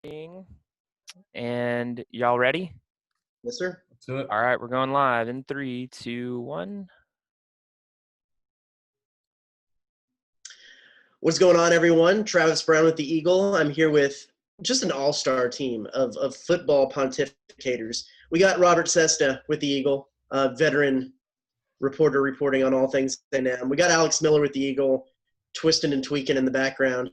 And y'all ready? Yes, sir. Let's do it. All right, we're going live in 3, 2, 1. What's going on, everyone? Travis Brown with the Eagle. I'm here with just an all-star team of football pontificators. We got Robert Cessna with the Eagle, veteran reporter reporting on all things A&M. We got Alex Miller with the Eagle, twisting and tweaking in the background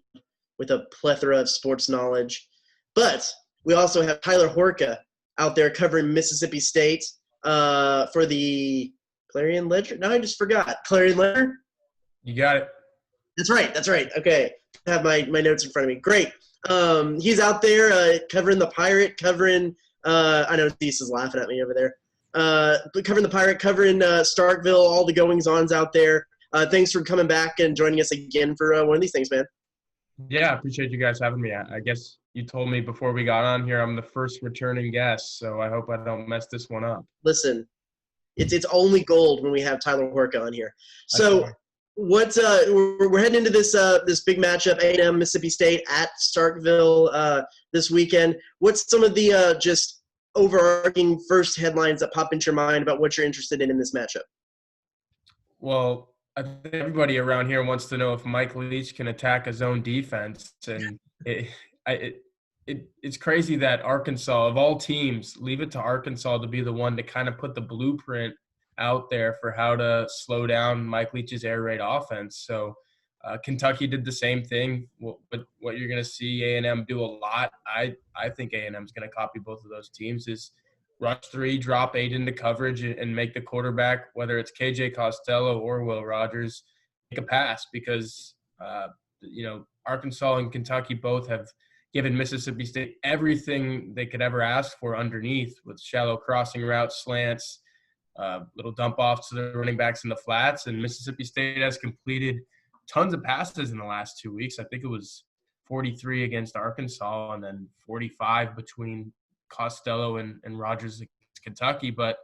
with a plethora of sports knowledge. But we also have Tyler Horka out there covering Mississippi State for the Clarion-Ledger. No, I just forgot. Clarion-Ledger? You got it. That's right. Okay. I have my notes in front of me. Great. He's out there covering the Pirate, covering I know Thies is laughing at me over there. Covering the Pirate, covering Starkville, all the goings-ons out there. Thanks for coming back and joining us again for one of these things, man. Yeah, I appreciate you guys having me. I guess you told me before we got on here I'm the first returning guest, so I hope I don't mess this one up. Listen, it's only gold when we have Tyler Horka on here. So we're heading into this big matchup, A&M-Mississippi State at Starkville this weekend. What's some of the just overarching first headlines that pop into your mind about what you're interested in this matchup? Well, I think everybody around here wants to know if Mike Leach can attack his own defense, and it's crazy that Arkansas, of all teams, leave it to Arkansas to be the one to kind of put the blueprint out there for how to slow down Mike Leach's air raid offense. So Kentucky did the same thing. But what you're going to see A&M do a lot, I think A&M is going to copy both of those teams, is rush 3, drop 8 into coverage, and make the quarterback, whether it's KJ Costello or Will Rogers, make a pass, because Arkansas and Kentucky both have given Mississippi State everything they could ever ask for underneath, with shallow crossing routes, slants, little dump offs to the running backs in the flats. And Mississippi State has completed tons of passes in the last 2 weeks. I think it was 43 against Arkansas and then 45 between Costello and Rogers against Kentucky. But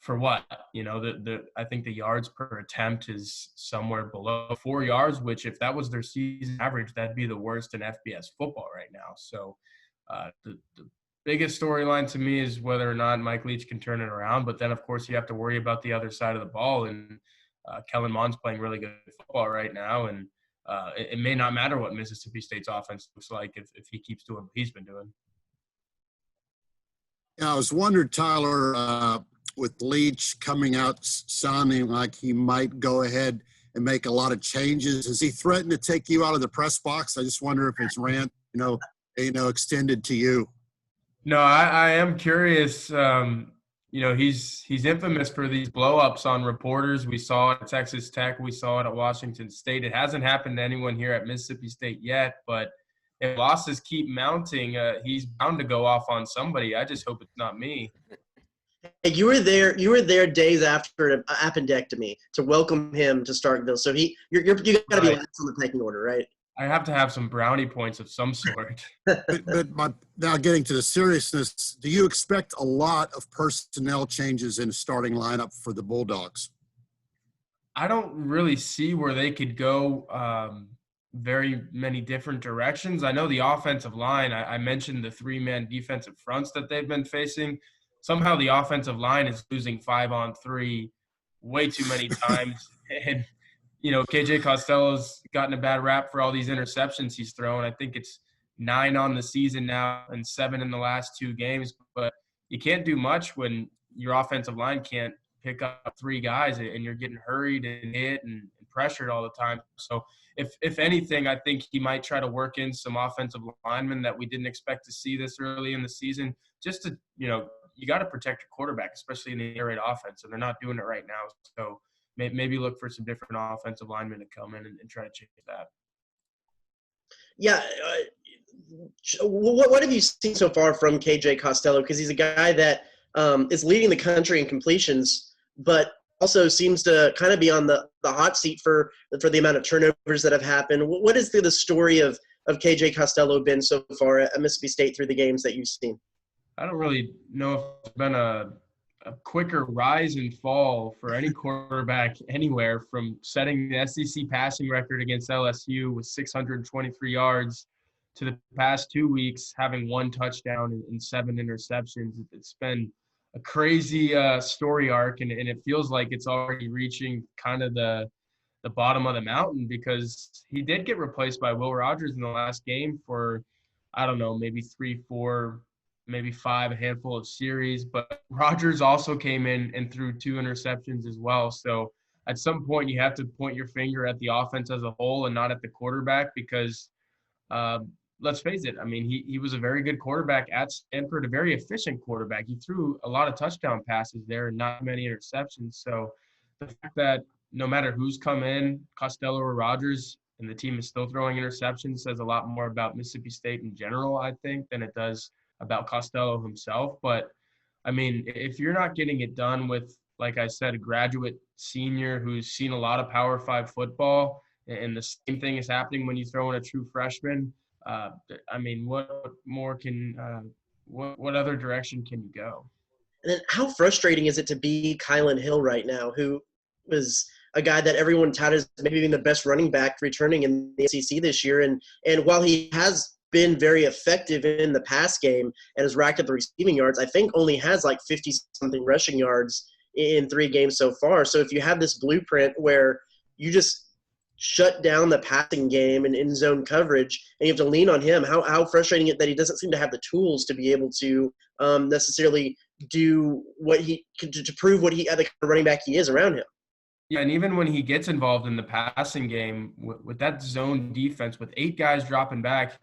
for what? I think the yards per attempt is somewhere below 4 yards, which if that was their season average, that'd be the worst in FBS football right now. So the biggest storyline to me is whether or not Mike Leach can turn it around. But then, of course, you have to worry about the other side of the ball. And Kellen Mond's playing really good football right now. And it may not matter what Mississippi State's offense looks like if he keeps doing what he's been doing. Yeah, I was wondering, Tyler, with Leach coming out sounding like he might go ahead and make a lot of changes, has he threatened to take you out of the press box? I just wonder if his rant, extended to you. No, I am curious. He's infamous for these blow-ups on reporters. We saw it at Texas Tech. We saw it at Washington State. It hasn't happened to anyone here at Mississippi State yet, but if losses keep mounting, he's bound to go off on somebody. I just hope it's not me. Hey, you were there days after an appendectomy to welcome him to Starkville. So you got to be last on the pecking order, right? I have to have some brownie points of some sort. but now getting to the seriousness, do you expect a lot of personnel changes in the starting lineup for the Bulldogs? I don't really see where they could go very many different directions. I know the offensive line, I mentioned the 3-man defensive fronts that they've been facing. Somehow the offensive line is losing 5-on-3 way too many times. And KJ Costello's gotten a bad rap for all these interceptions he's thrown. I think it's 9 on the season now and 7 in the last 2 games. But you can't do much when your offensive line can't pick up 3 guys and you're getting hurried and hit and pressured all the time. So if anything, I think he might try to work in some offensive linemen that we didn't expect to see this early in the season, just to, you got to protect your quarterback, especially in the air raid offense, and they're not doing it right now. So maybe look for some different offensive linemen to come in and try to change that. Yeah. What have you seen so far from KJ Costello? Because he's a guy that is leading the country in completions, but also seems to kind of be on the hot seat for the amount of turnovers that have happened. What is the story of KJ Costello been so far at Mississippi State through the games that you've seen? I don't really know if it's been a quicker rise and fall for any quarterback anywhere, from setting the SEC passing record against LSU with 623 yards to the past 2 weeks, having 1 touchdown and 7 interceptions. It's been a crazy story arc, and it feels like it's already reaching kind of the bottom of the mountain, because he did get replaced by Will Rogers in the last game for, I don't know, maybe 3, 4, maybe 5, a handful of series. But Rogers also came in and threw 2 interceptions as well. So at some point you have to point your finger at the offense as a whole and not at the quarterback, because let's face it, I mean, he was a very good quarterback at Stanford, a very efficient quarterback. He threw a lot of touchdown passes there and not many interceptions. So the fact that no matter who's come in, Costello or Rogers, and the team is still throwing interceptions says a lot more about Mississippi State in general, I think, than it does about Costello himself. But, I mean, if you're not getting it done with, like I said, a graduate senior who's seen a lot of Power 5 football, and the same thing is happening when you throw in a true freshman, I mean, what more can what other direction can you go? And then how frustrating is it to be Kylin Hill right now, who was a guy that everyone touted as maybe being the best running back returning in the SEC this year. And while he has been very effective in the pass game and has racked up the receiving yards, I think only has like 50-something rushing yards in 3 games so far. So if you have this blueprint where you just shut down the passing game and in zone coverage, and you have to lean on him, how frustrating it that he doesn't seem to have the tools to be able to necessarily do what he to prove what he the kind of running back he is around him. Yeah, and even when he gets involved in the passing game with that zone defense, with 8 guys dropping back,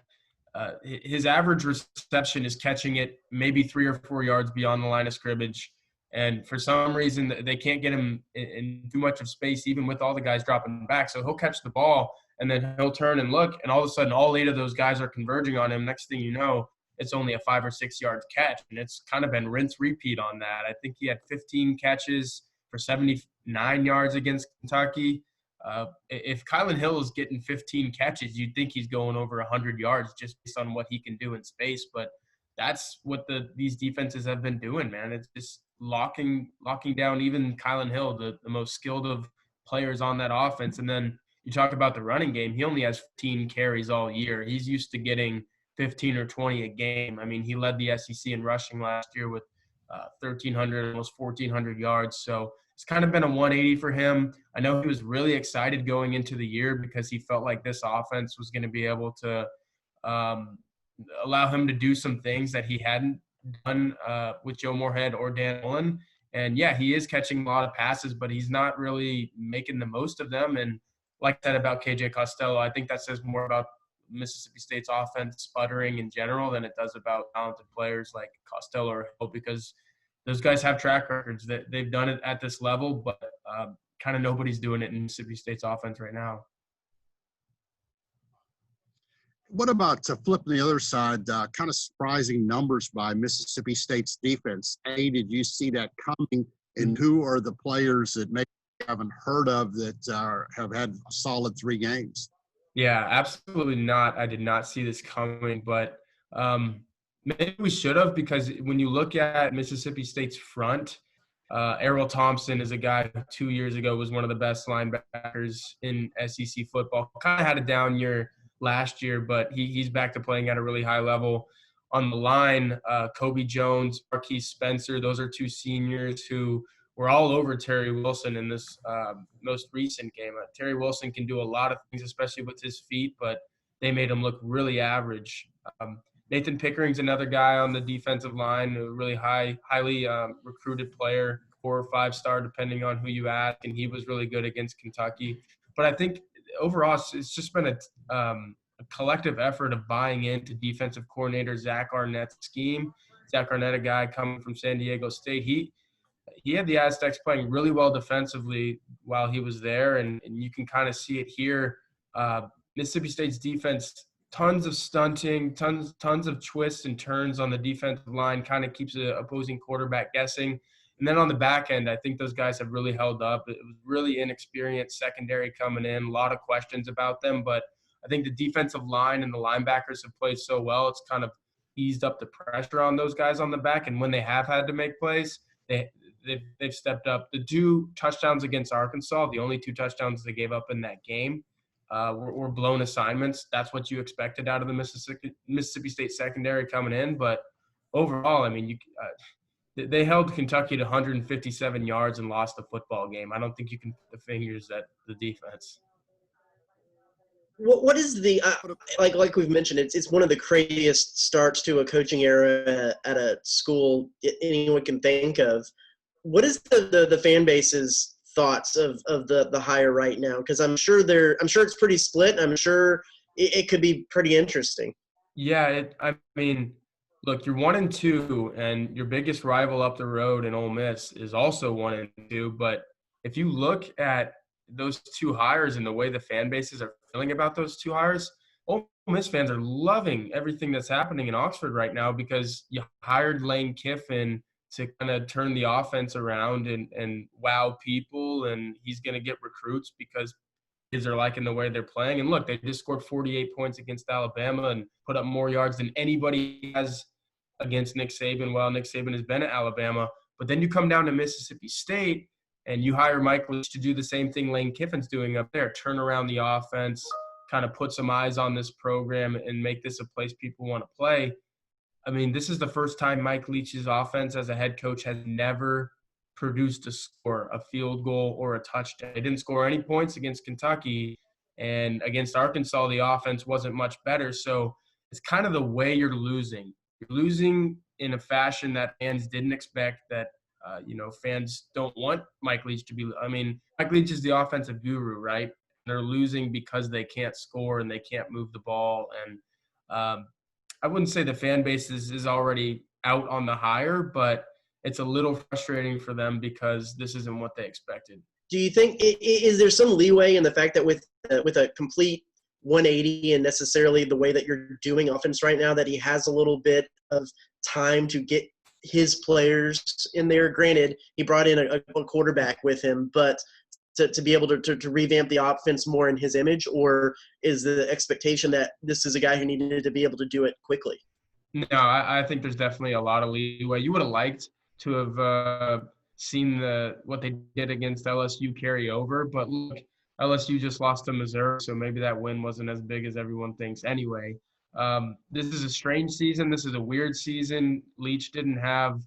his average reception is catching it maybe 3 or 4 yards beyond the line of scrimmage. And for some reason, they can't get him in too much of space, even with all the guys dropping back. So he'll catch the ball, and then he'll turn and look, and all of a sudden all 8 of those guys are converging on him. Next thing you know, it's only a 5 or 6 yard catch, and it's kind of been rinse repeat on that. I think he had 15 catches for 79 yards against Kentucky. If Kylin Hill is getting 15 catches, you'd think he's going over 100 yards just based on what he can do in space. But that's what these defenses have been doing, man. It's just locking down even Kylin Hill, the most skilled of players on that offense. And then you talk about the running game. He only has 15 carries all year. He's used to getting 15 or 20 a game. I mean, he led the SEC in rushing last year with 1,300, almost 1,400 yards. So it's kind of been a 180 for him. I know he was really excited going into the year because he felt like this offense was going to be able to allow him to do some things that he hadn't done with Joe Moorhead or Dan Mullen. And, yeah, he is catching a lot of passes, but he's not really making the most of them. And like that about KJ Costello, I think that says more about Mississippi State's offense sputtering in general than it does about talented players like Costello or Hill, because those guys have track records that they've done it at this level, but kind of nobody's doing it in Mississippi State's offense right now. What about flipping the other side, kind of surprising numbers by Mississippi State's defense? A, did you see that coming? And who are the players that maybe you haven't heard of that have had a solid 3 games? Yeah, absolutely not. I did not see this coming, but maybe we should have, because when you look at Mississippi State's front, Errol Thompson is a guy who 2 years ago was one of the best linebackers in SEC football. Kind of had a down year last year, but he's back to playing at a really high level. On the line, Kobe Jones, Marquise Spencer, those are 2 seniors who were all over Terry Wilson in this most recent game. Terry Wilson can do a lot of things, especially with his feet, but they made him look really average. Nathan Pickering's another guy on the defensive line, a really highly recruited player, 4 or 5 star, depending on who you ask, and he was really good against Kentucky. But I think overall it's just been a collective effort of buying into defensive coordinator Zach Arnett's scheme. Zach Arnett, a guy coming from San Diego State, he had the Aztecs playing really well defensively while he was there, and you can kind of see it here. Mississippi State's defense, tons of stunting, tons of twists and turns on the defensive line, kind of keeps the opposing quarterback guessing. And then on the back end, I think those guys have really held up. It was really inexperienced secondary coming in, a lot of questions about them, but I think the defensive line and the linebackers have played so well, it's kind of eased up the pressure on those guys on the back. And when they have had to make plays, they've stepped up. The 2 touchdowns against Arkansas, the only 2 touchdowns they gave up in that game, were blown assignments. That's what you expected out of the Mississippi State secondary coming in. But overall, I mean, they held Kentucky to 157 yards and lost the football game. I don't think you can put the fingers at the defense. What is the like we've mentioned, it's one of the craziest starts to a coaching era at a school anyone can think of. What is the fan base's thoughts of the hire right now? Because I'm sure it's pretty split. I'm sure it could be pretty interesting. Yeah, I mean, look, you're 1-2, and your biggest rival up the road in Ole Miss is also 1-2. But if you look at those two hires and the way the fan bases are feeling about those two hires, Ole Miss fans are loving everything that's happening in Oxford right now because you hired Lane Kiffin to kind of turn the offense around and wow people, and he's going to get recruits because kids are liking the way they're playing. And look, they just scored 48 points against Alabama and put up more yards than anybody has against Nick Saban while Nick Saban has been at Alabama. But then you come down to Mississippi State and you hire Mike Leach to do the same thing Lane Kiffin's doing up there, turn around the offense, kind of put some eyes on this program and make this a place people want to play. I mean, this is the first time Mike Leach's offense as a head coach has never produced a score, a field goal, or a touchdown. They didn't score any points against Kentucky, and against Arkansas, the offense wasn't much better. So it's kind of the way you're losing. You're losing in a fashion that fans didn't expect, that fans don't want Mike Leach to be – I mean, Mike Leach is the offensive guru, right? They're losing because they can't score and they can't move the ball. And I wouldn't say the fan base is already out on the hire, but it's a little frustrating for them because this isn't what they expected. Do you think is there some leeway in the fact that with a complete 180 and necessarily the way that you're doing offense right now, that he has a little bit of time to get his players in there? Granted, he brought in a quarterback with him, but to be able to revamp the offense more in his image, or is the expectation that this is a guy who needed to be able to do it quickly? No, I think there's definitely a lot of leeway. You would have liked to have seen what they did against LSU carry over, but look, LSU just lost to Missouri, so maybe that win wasn't as big as everyone thinks anyway. This is a strange season. This is a weird season. Leach didn't have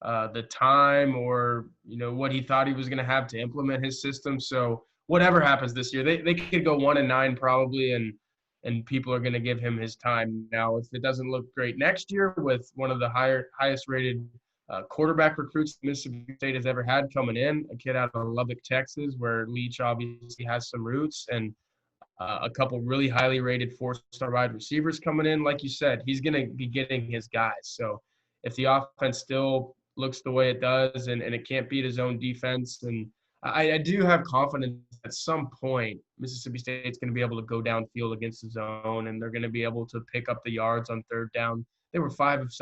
the time or what he thought he was going to have to implement his system. So whatever happens this year, they could go 1-9 probably, and people are going to give him his time. Now, if it doesn't look great next year with one of the highest rated quarterback recruits Mississippi State has ever had coming in, a kid out of Lubbock, Texas, where Leach obviously has some roots, and a couple really highly rated 4-star wide receivers coming in, like you said, he's going to be getting his guys. So if the offense still looks the way it does and it can't beat his own defense, and I do have confidence at some point Mississippi State's going to be able to go downfield against the zone, and they're going to be able to pick up the yards on third down. They were 5 of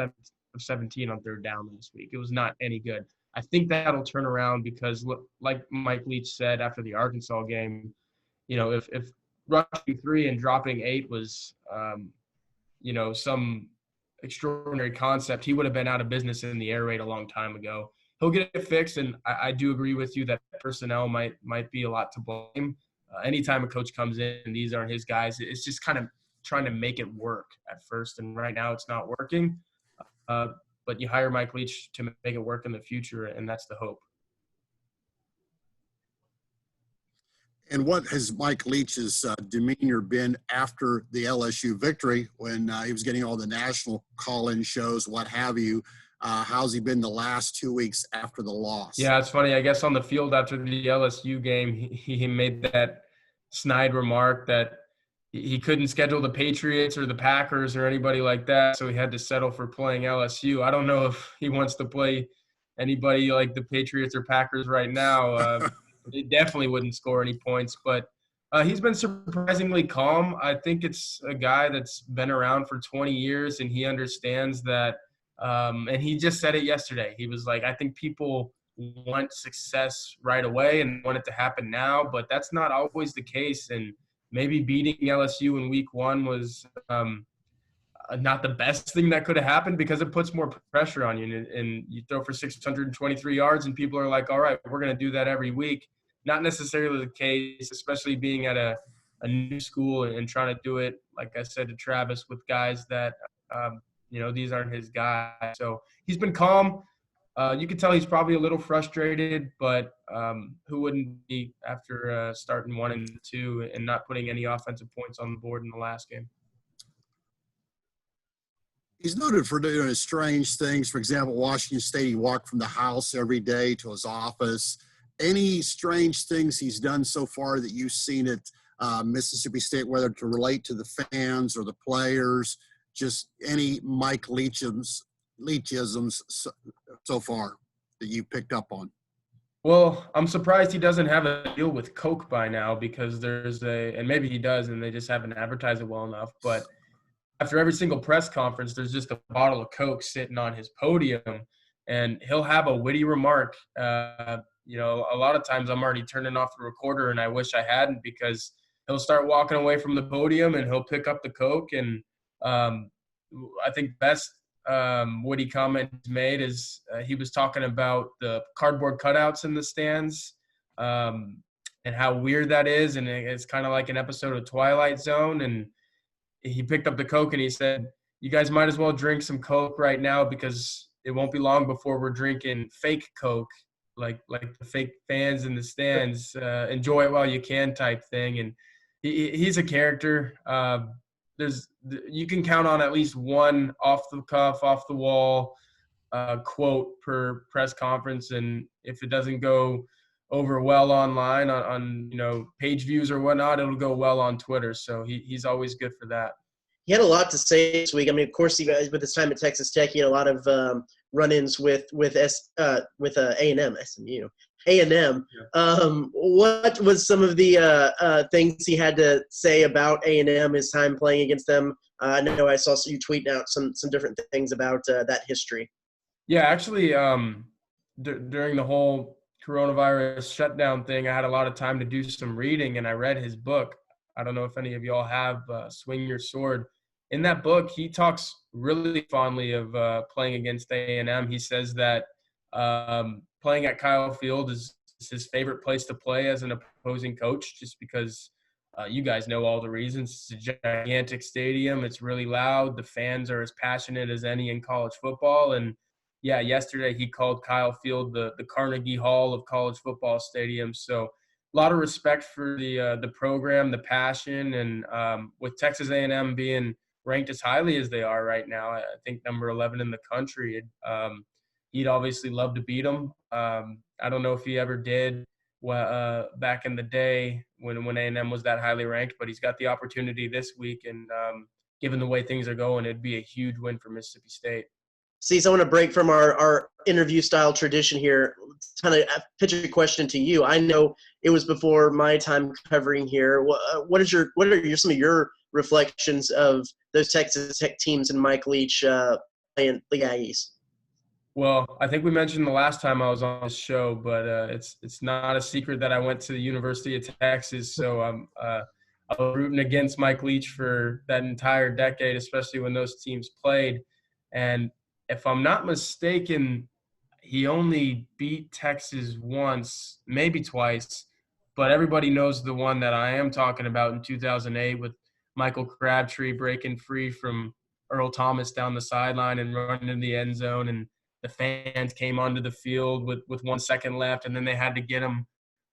17 on third down last week. It was not any good. I think that'll turn around because, like Mike Leach said after the Arkansas game, if rushing 3 and dropping 8 was, some extraordinary concept, he would have been out of business in the air raid a long time ago. He'll get it fixed, and I do agree with you that personnel might be a lot to blame. Anytime a coach comes in and these aren't his guys, it's just kind of trying to make it work at first, and right now it's not working. But you hire Mike Leach to make it work in the future, and that's the hope. And what has Mike Leach's demeanor been after the LSU victory when he was getting all the national call-in shows, what have you? How's he been the last 2 weeks after the loss? Yeah, it's funny. I guess on the field after the LSU game, he made that snide remark that he couldn't schedule the Patriots or the Packers or anybody like that, so he had to settle for playing LSU. I don't know if he wants to play anybody like the Patriots or Packers right now. They definitely wouldn't score any points, but he's been surprisingly calm. I think it's a guy that's been around for 20 years, and he understands that. And he just said it yesterday. He was like, I think people want success right away and want it to happen now, but that's not always the case. And maybe beating LSU in week 1 was not the best thing that could have happened because it puts more pressure on you. And you throw for 623 yards and people are like, all right, we're going to do that every week. Not necessarily the case, especially being at a a new school and trying to do it, like I said to Travis, with guys that, these aren't his guys. So he's been calm. You can tell he's probably a little frustrated, but who wouldn't be after starting 1-2 and not putting any offensive points on the board in the last game? He's noted for doing strange things. For example, Washington State, he walked from the house every day to his office. Any strange things he's done so far that you've seen at Mississippi State, whether to relate to the fans or the players, just any Mike Leachisms so far that you picked up on? Well, I'm surprised he doesn't have a deal with Coke by now, because and maybe he does and they just haven't advertised it well enough, but after every single press conference, there's just a bottle of Coke sitting on his podium, and he'll have a witty remark. A lot of times I'm already turning off the recorder and I wish I hadn't, because he'll start walking away from the podium and he'll pick up the Coke. And I think best witty comment he's made is he was talking about the cardboard cutouts in the stands and how weird that is. And it's kind of like an episode of Twilight Zone. And he picked up the Coke and he said, "You guys might as well drink some Coke right now, because it won't be long before we're drinking fake Coke, like the fake fans in the stands. Enjoy it while you can," type thing. And he's a character. You can count on at least one off the cuff, off the wall quote per press conference, and if it doesn't go over well online on page views or whatnot, it'll go well on Twitter. So he's always good for that. He had a lot to say this week. I mean, of course, he with his time at Texas Tech, he had a lot of run-ins with A&M, SMU, A&M. Yeah. What was some of the things he had to say about A&M, his time playing against them? I know I saw you tweeting out some different things about that history. Yeah, actually, during the whole coronavirus shutdown thing, I had a lot of time to do some reading, and I read his book. I don't know if any of y'all have Swing Your Sword. In that book, he talks really fondly of playing against A&M. He says that playing at Kyle Field is his favorite place to play as an opposing coach, just because you guys know all the reasons. It's a gigantic stadium. It's really loud. The fans are as passionate as any in college football. And yeah, yesterday he called Kyle Field the Carnegie Hall of college football stadiums. So a lot of respect for the program, the passion, and with Texas A&M being ranked as highly as they are right now, I think number 11 in the country, he'd obviously love to beat them. I don't know if he ever did back in the day when A&M was that highly ranked, but he's got the opportunity this week, and given the way things are going, it'd be a huge win for Mississippi State. See, so I want to break from our interview-style tradition here, kind of pitch a question to you. I know it was before my time covering here. What are some of your reflections of those Texas Tech teams and Mike Leach playing the Aggies? Well, I think we mentioned the last time I was on this show, but it's not a secret that I went to the University of Texas, so I was rooting against Mike Leach for that entire decade, especially when those teams played. And if I'm not mistaken, he only beat Texas once, maybe twice, but everybody knows the one that I am talking about in 2008 with Michael Crabtree breaking free from Earl Thomas down the sideline and running in the end zone, and the fans came onto the field with 1 second left, and then they had to get him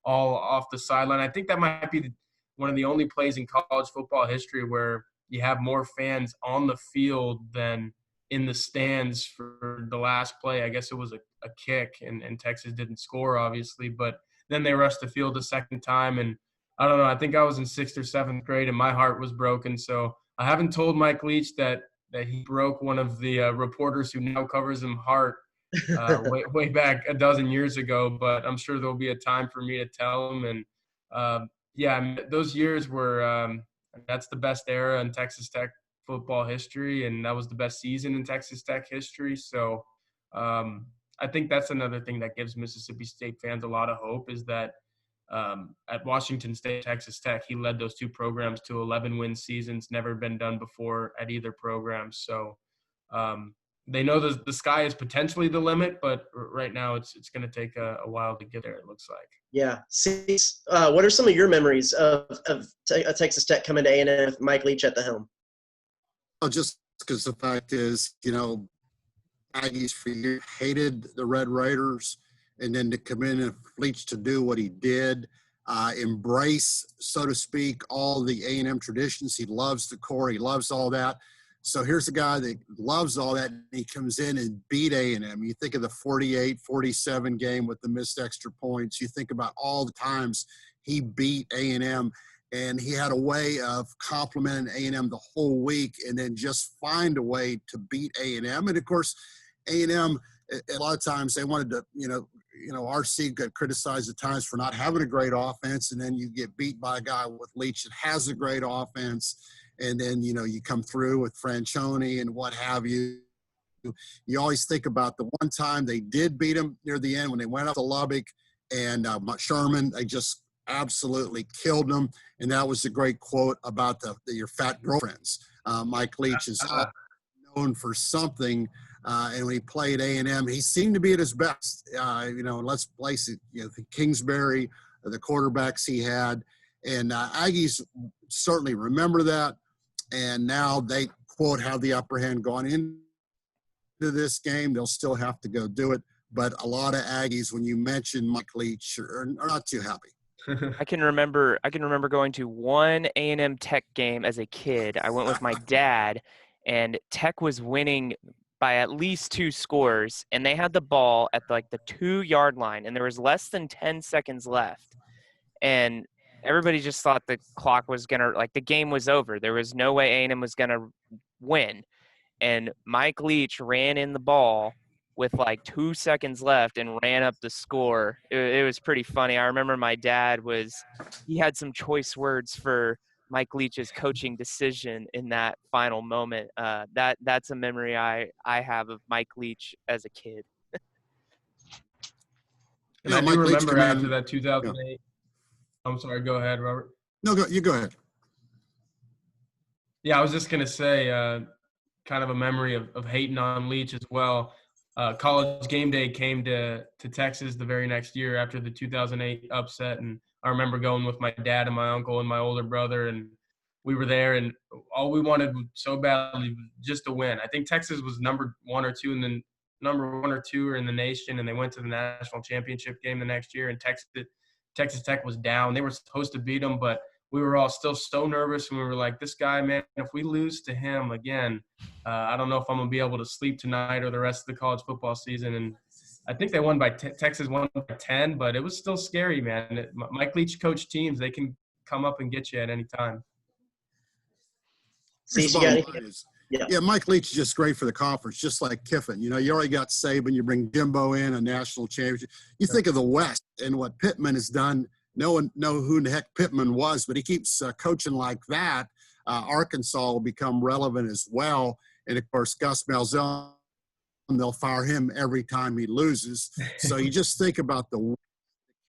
all off the sideline. I think that might be one of the only plays in college football history where you have more fans on the field than in the stands for the last play. I guess it was a kick, and Texas didn't score, obviously, but then they rushed the field a second time, and I don't know, I think I was in 6th or 7th grade, and my heart was broken. So I haven't told Mike Leach that he broke one of the reporters who now covers him heart way back a dozen years ago, but I'm sure there'll be a time for me to tell him. And those years were that's the best era in Texas Tech football history, and that was the best season in Texas Tech history. So I think that's another thing that gives Mississippi State fans a lot of hope, is that at Washington State, Texas Tech, he led those two programs to 11-win seasons, never been done before at either program. So they know the sky is potentially the limit, but right now it's going to take a while to get there, it looks like. Yeah. What are some of your memories of Texas Tech coming to A&M with Mike Leach at the helm? Well, just because the fact is, Aggies for years hated the Red Raiders, and then to come in and Leach to do what he did, embrace, so to speak, all the A&M traditions. He loves the core. He loves all that. So here's a guy that loves all that, and he comes in and beat A&M. You think of the 48-47 game with the missed extra points. You think about all the times he beat A&M, and he had a way of complimenting A&M the whole week and then just find a way to beat A&M. And, of course, A&M, a lot of times they wanted to, RC got criticized at times for not having a great offense, and then you get beat by a guy with Leach that has a great offense. And then, you come through with Franchione and what have you. You always think about the one time they did beat him near the end when they went up to Lubbock and Sherman. They just absolutely killed them. And that was a great quote about your fat girlfriends. Mike Leach is known for something. And when he played A&M, he seemed to be at his best. Let's place it, the Kingsbury, the quarterbacks he had. And Aggies certainly remember that. And now they, quote, have the upper hand going into this game. They'll still have to go do it. But a lot of Aggies, when you mention Mike Leach, are not too happy. I can remember going to one A&M Tech game as a kid. I went with my dad, and Tech was winning by at least 2 scores, and they had the ball at the 2-yard line, and there was less than 10 seconds left. And everybody just thought the clock was going to – the game was over. There was no way A&M was going to win. And Mike Leach ran in the ball with 2 seconds left and ran up the score. It was pretty funny. I remember my dad he had some choice words for Mike Leach's coaching decision in that final moment. That's a memory I have of Mike Leach as a kid. And I do remember after that 2008. Yeah. I'm sorry. Go ahead, Robert. No, you go ahead. Yeah, I was just going to say kind of a memory of hating on Leach as well. College game day came to Texas the very next year after the 2008 upset. And I remember going with my dad and my uncle and my older brother, and we were there, and all we wanted so badly was just to win. I think Texas was number 1 or 2 in the nation, and they went to the national championship game the next year, and Texas Tech was down. They were supposed to beat them, but we were all still so nervous, and we were like, this guy, man, if we lose to him again, I don't know if I'm going to be able to sleep tonight or the rest of the college football season. And I think they won Texas won by 10, but it was still scary, man. Mike Leach coached teams. They can come up and get you at any time. Yeah, Mike Leach is just great for the conference, just like Kiffin. You already got Saban. You bring Jimbo in, a national championship. You think of the West and what Pittman has done. No one know who the heck Pittman was, but he keeps coaching like that. Arkansas will become relevant as well. And, of course, Gus Malzahn, they'll fire him every time he loses. So you just think about the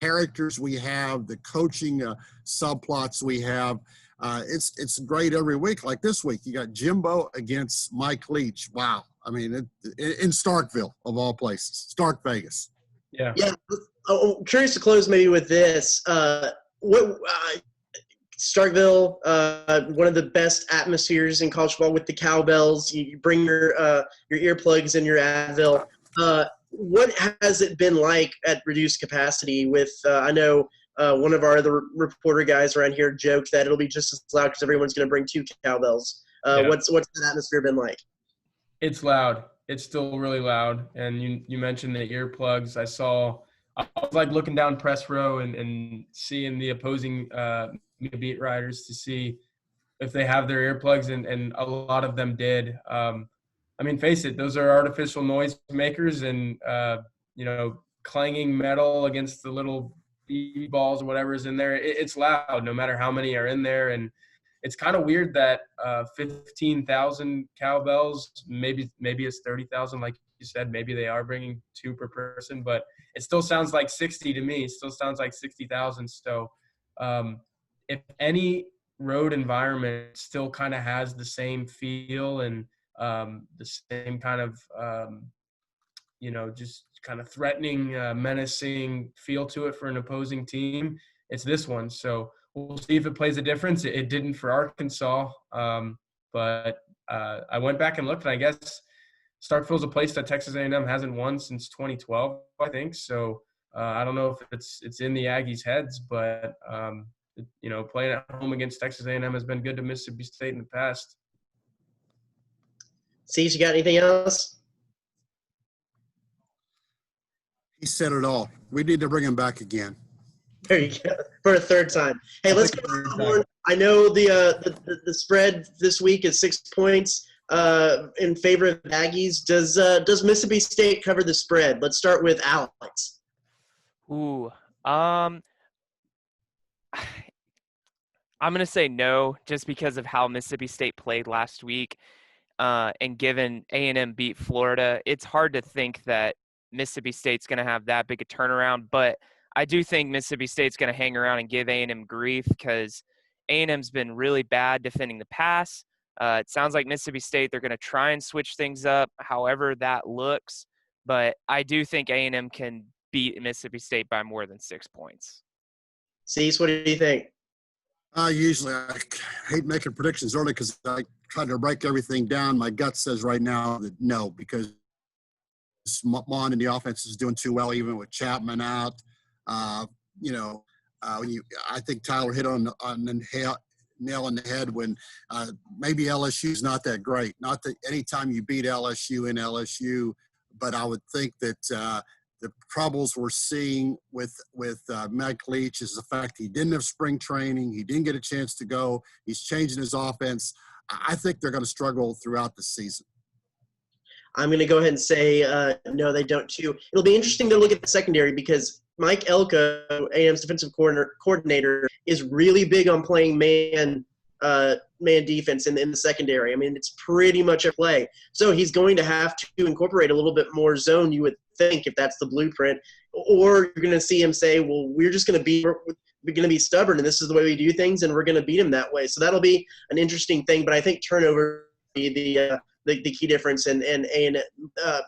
characters we have, the coaching subplots we have. It's great every week. Like this week, you got Jimbo against Mike Leach. Wow. I mean, in Starkville, of all places, Stark Vegas. Yeah. I'm curious to close maybe with this. Starkville, one of the best atmospheres in college football with the cowbells. You bring your earplugs and your Advil. What has it been like at reduced capacity with I know one of our other reporter guys around here joked that it'll be just as loud because everyone's going to bring 2 cowbells. What's the atmosphere been like? It's loud. It's still really loud. And you mentioned the earplugs. I was looking down press row and seeing the opposing beat writers to see if they have their earplugs, and a lot of them did. I mean, face it, those are artificial noise makers, and clanging metal against the little BB balls or whatever is in there. It's loud no matter how many are in there. And it's kind of weird that 15,000 cowbells, maybe it's 30,000, like you said, maybe they are bringing 2 per person, but it still sounds like 60 to me. It still sounds like 60,000. So if any road environment still kind of has the same feel and the same kind of, just kind of threatening, menacing feel to it for an opposing team. It's this one. So we'll see if it plays a difference. It didn't for Arkansas. But I went back and looked, and I guess Starkville's a place that Texas A&M hasn't won since 2012, I think. So I don't know if it's in the Aggies' heads, but playing at home against Texas A&M has been good to Mississippi State in the past. Cease, you got anything else? He said it all. We need to bring him back again. There you go. For a third time. Hey, let's go to the horn. I know the spread this week is 6 points in favor of Aggies. Does Mississippi State cover the spread? Let's start with Alex. Ooh. I'm going to say no, just because of how Mississippi State played last week. And given A&M beat Florida, it's hard to think that Mississippi State's going to have that big a turnaround. But I do think Mississippi State's going to hang around and give A&M grief, because A&M's been really bad defending the pass. It sounds like Mississippi State, they're going to try and switch things up, however that looks. But I do think A&M can beat Mississippi State by more than 6 points. Cease, what do you think? Usually I hate making predictions early because I try to break everything down. My gut says right now that no, because Mon and the offense is doing too well, even with Chapman out. I think Tyler hit on the nail on the head when maybe LSU's not that great. Not that anytime you beat LSU in LSU, but I would think that the troubles we're seeing with Mike Leach is the fact he didn't have spring training. He didn't get a chance to go. He's changing his offense. I think they're going to struggle throughout the season. I'm going to go ahead and say no, they don't too. It'll be interesting to look at the secondary, because Mike Elko, A&M's defensive coordinator, is really big on playing man defense in the secondary. I mean, it's pretty much a play. So he's going to have to incorporate a little bit more zone, you would think, if that's the blueprint. Or you're going to see him say, well, we're going to be stubborn, and this is the way we do things, and we're going to beat him that way. So that'll be an interesting thing. But I think turnover will be the key difference, and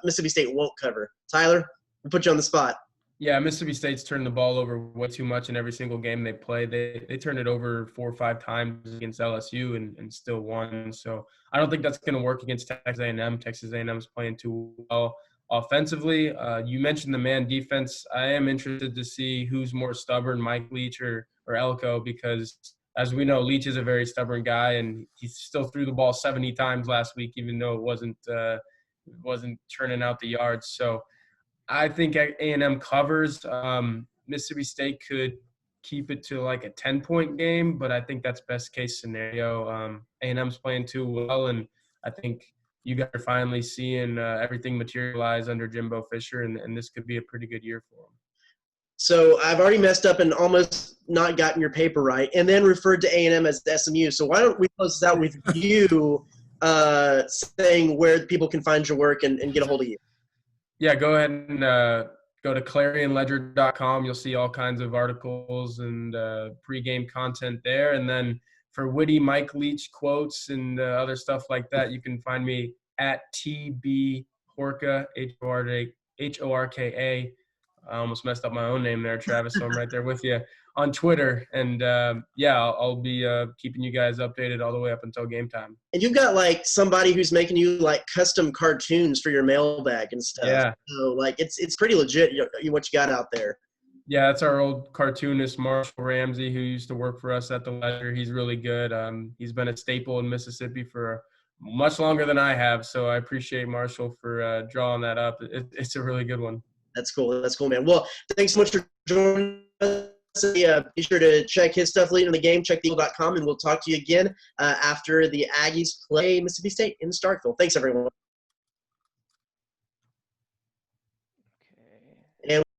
Mississippi State won't cover. Tyler, we'll put you on the spot. Yeah, Mississippi State's turned the ball over way too much in every single game they play. They turned it over 4 or 5 times against LSU and still won. So I don't think that's going to work against Texas A&M. Texas A&M is playing too well offensively. You mentioned the man defense. I am interested to see who's more stubborn, Mike Leach or Elko, because as we know, Leach is a very stubborn guy, and he still threw the ball 70 times last week, even though it wasn't churning out the yards. So I think A&M covers. Mississippi State could keep it to like a 10-point game, but I think that's best case scenario. A&M's playing too well, and I think you guys are finally seeing everything materialize under Jimbo Fisher, and this could be a pretty good year for him. So I've already messed up and almost not gotten your paper right, and then referred to A&M as SMU. So why don't we close this out with you saying where people can find your work and get a hold of you? Yeah, go ahead and go to Clarion-Ledger.com. You'll see all kinds of articles and pregame content there. And then for witty Mike Leach quotes and other stuff like that, you can find me at TB Horka, Horka. I almost messed up my own name there, Travis, so I'm right there with you on Twitter. And, I'll be keeping you guys updated all the way up until game time. And you've got, somebody who's making you, custom cartoons for your mailbag and stuff. Yeah. So, it's pretty legit what you got out there. Yeah, that's our old cartoonist, Marshall Ramsey, who used to work for us at the Ledger. He's really good. He's been a staple in Mississippi for much longer than I have, so I appreciate Marshall for drawing that up. It's a really good one. That's cool. That's cool, man. Well, thanks so much for joining us. Be sure to check his stuff later in the game. Check theeagle.com, and we'll talk to you again after the Aggies play Mississippi State in Starkville. Thanks, everyone.